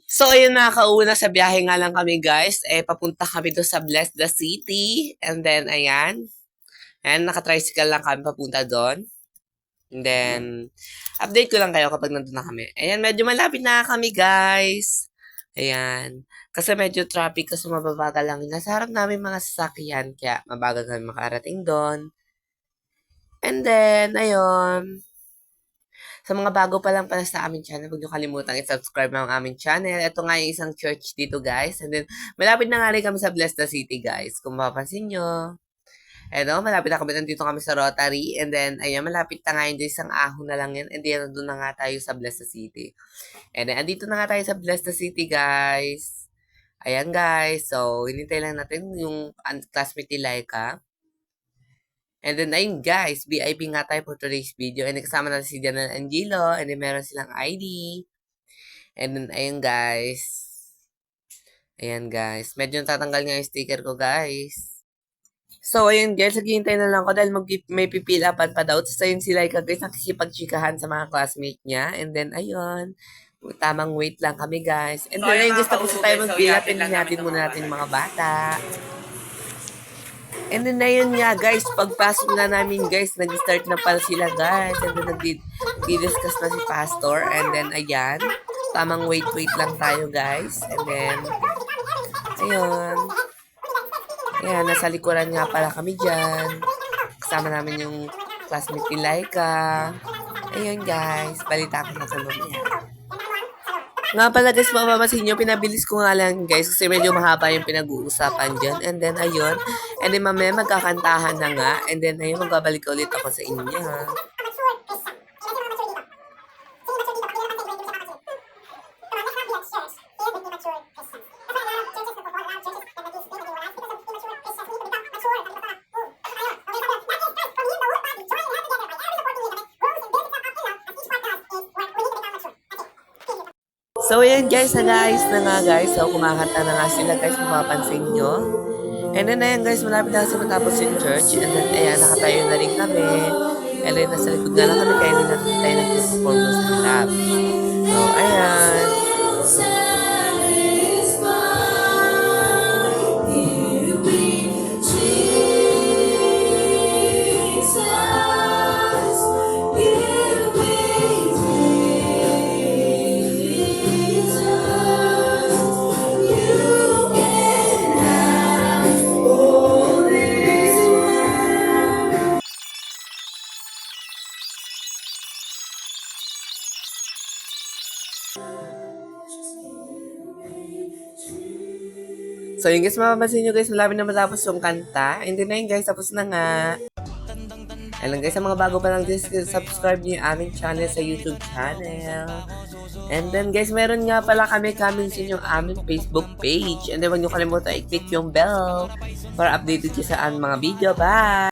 So, ayun nakakauna sa biyahe nga lang kami guys. Papunta kami doon sa Bless the City. And then, ayan. Ayan, naka-tricycle lang kami papunta doon. And then, update ko lang kayo kapag nandun na kami. Ayan, medyo malapit na kami guys. Ayan. Kasi medyo traffic kasi mababagal lang. Nasa harap namin mga sasakyan. Kaya mabagal kami makarating doon. And then, ayun. Sa mga bago pa lang pala sa aming channel, huwag niyo kalimutan i-subscribe ang aming channel. Ito nga yung isang church dito, guys. And then, malapit na nga rin kami sa Bless the City, guys. Kung mapapansin nyo. Eto, malapit na kami. Nandito kami sa Rotary. And then, ayan, malapit na nga yun. Isang ahon na lang yan. And then, nandun na nga tayo sa Bless the City. And then, andito na nga tayo sa Bless the City, guys. Ayan, guys. So, hinintay lang natin yung classmate ni Laika. And then, ayun guys, VIP nga tayo for today's video. And then, kasama natin si Diana Angelo. And then, meron silang ID. And then, ayun guys. Ayan guys. Medyo natatanggal nga yung sticker ko guys. So, ayun guys, naghihintay na lang ako dahil may pipilapan pa daw. So, ayun sila guys, nakikipag-chikahan sa mga classmate niya. And then, ayun. Tamang wait lang kami guys. And then, ayun guys, tapos na tayo mag-pilat. And natin muna natin yung mga bata. And then na yun nga guys, pagpasok na namin guys, nag-start na pala sila guys. And then nag-discuss na si Pastor. And then ayan, tamang wait lang tayo guys. And then, ayun. Ayan, nasa likuran nga pala kami dyan. Kasama namin yung classmate ni Laika. Ayun guys, balita ko na sa mamaya. Nga pala guys, mapapansin nyo, pinabilis ko nga lang guys kasi medyo mahaba yung pinag-uusapan dyan. And then ayun, and then mamaya magkakantahan na nga. And then ayun, magbabalik ulit ako sa inyo ha. So, ayan guys, na nga guys. So, kumakanta na nga sila guys, mapapansin nyo. And then, ayan guys, malapit na kasi matapos yung church. And then, ayan, nakatayo na rin kami. And then, nasa likod na lang kami, kaya hindi natin tayo nag-performance ng lab. So, ayan. So, yun guys, mapapansin nyo guys, malapit na matapos yung kanta. And then na yun guys, tapos na nga. Alam guys, sa mga bago pa lang guys, subscribe nyo yung aming channel sa YouTube channel. And then guys, meron nga pala kami coming soon yung aming Facebook page. And then huwag nyo kalimutan i-click yung bell para updated kayo sa aming mga video. Bye!